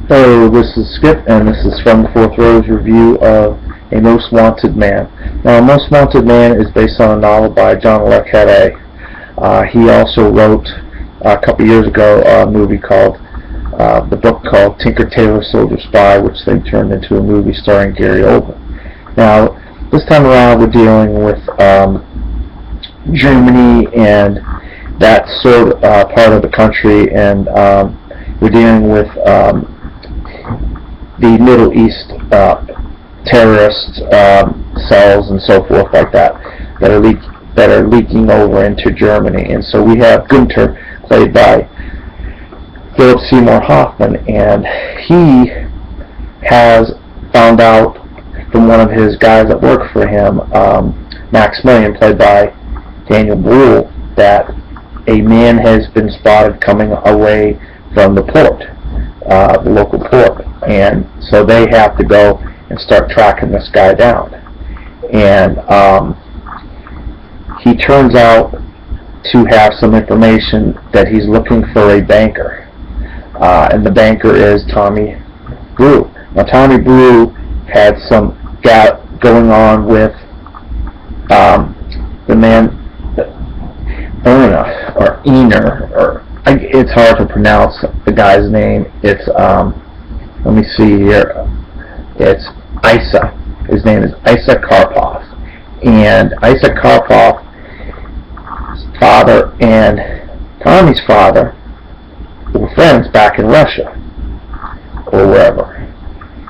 Hello, this is Skip, and this is from the Fourth Row's review of A Most Wanted Man. Now, A Most Wanted Man is based on a novel by John Le Carre. He also wrote, a couple years ago, the book called Tinker Tailor Soldier Spy, which they turned into a movie starring Gary Oldman. Now, this time around we're dealing with Germany and that sort of part of the country, and we're dealing with the Middle East terrorist cells and so forth like that are leaking over into Germany. And so we have Gunther, played by Philip Seymour Hoffman, and he has found out from one of his guys that work for him, Maximilian, played by Daniel Bruhl, that a man has been spotted coming away from the port, the local port, and so they have to go and start tracking this guy down. And he turns out to have some information that he's looking for a banker, and the banker is Tommy Brew. Now, Tommy Brew had some gap going on with the man Erna, or Ener, or it's hard to pronounce the guy's name. It's let me see here. It's Isa. His name is Isa Karpov, and Isa Karpov's father and Tommy's father were friends back in Russia, or wherever,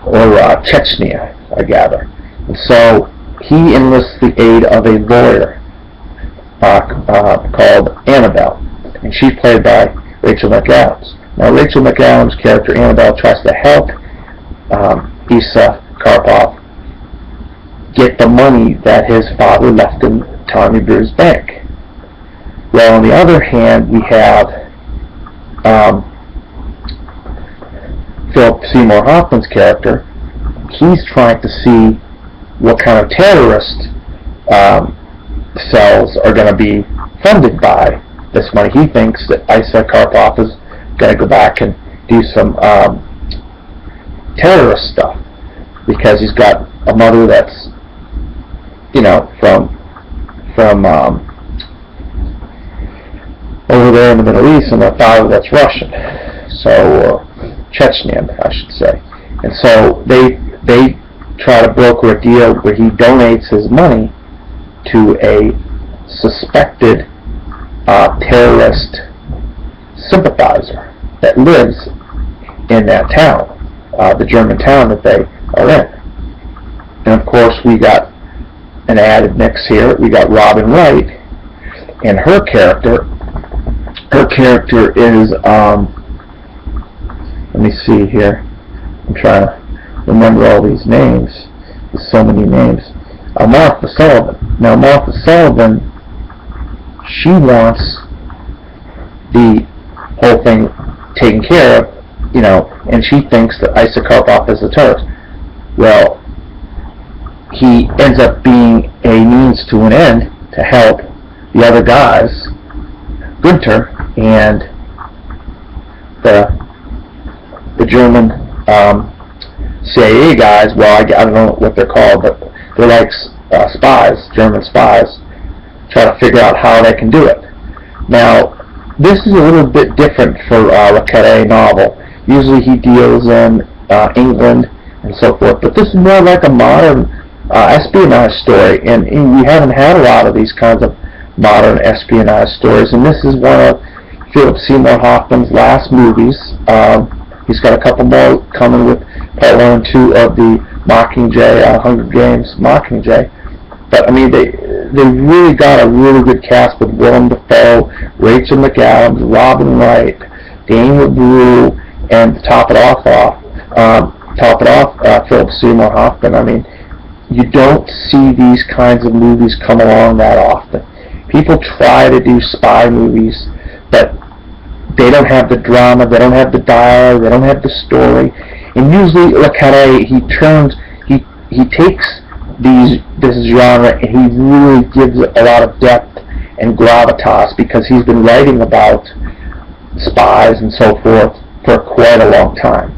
or Chechnya, I gather. And so he enlists the aid of a lawyer called Annabelle, and she's played by Rachel McAdams. Now, Rachel McAdams' character Annabelle tries to help Isa Karpov get the money that his father left in Tommy Brew's bank. Well, on the other hand, we have Philip Seymour Hoffman's character. He's trying to see what kind of terrorist cells are going to be funded by this money. He thinks that Isa Karpov is going to go back and do some terrorist stuff, because he's got a mother that's, from over there in the Middle East, and a father that's Russian, so Chechnyan, I should say. And so they try to broker a deal where he donates his money to a suspected terrorist sympathizer that lives in that town, the German town that they are in. And of course, we got an added mix here. We got Robin Wright, and her character is, let me see here, I'm trying to remember all these names. There's so many names. Martha Sullivan. Now, Martha Sullivan, she wants the whole thing taken care of, and she thinks that Isa Karpov is a terrorist. Well, he ends up being a means to an end to help the other guys, Gunther and the German CIA guys. Well, I don't know what they're called, but they're like spies, German spies, try to figure out how they can do it. Now, this is a little bit different for Le Carre novel. Usually he deals in England and so forth, but this is more like a modern espionage story, and we haven't had a lot of these kinds of modern espionage stories, and this is one of Philip Seymour Hoffman's last movies. He's got a couple more coming with part 1 and 2 of the Mockingjay, Hunger Games Mockingjay. But I mean, they really got a really good cast with Willem Dafoe, Rachel McAdams, Robin Wright, Daniel Bruhl, and to top it off, Philip Seymour Hoffman. I mean, you don't see these kinds of movies come along that often. People try to do spy movies, but they don't have the drama, they don't have the dialogue, they don't have the story. And usually Le Carre, he takes this genre and he really gives it a lot of depth and gravitas, because he's been writing about spies and so forth for quite a long time.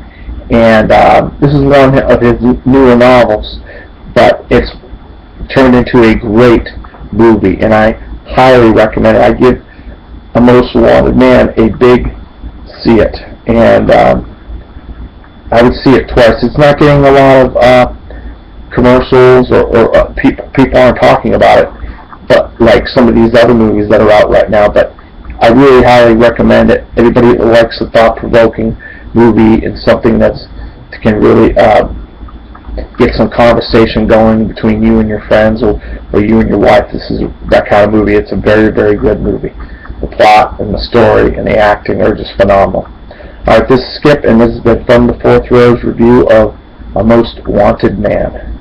And this is one of his newer novels, but it's turned into a great movie, and I highly recommend it. I give A Most Wanted Man a big see it, and I would see it twice. It's not getting a lot of commercials, or people aren't talking about it, but like some of these other movies that are out right now. But I really highly recommend it. Anybody that likes a thought-provoking movie and something that can really get some conversation going between you and your friends, or you and your wife, this is that kind of movie. It's a very, very good movie. The plot and the story and the acting are just phenomenal. Alright, this is Skip, and this has been From the Fourth Row's review of A Most Wanted Man.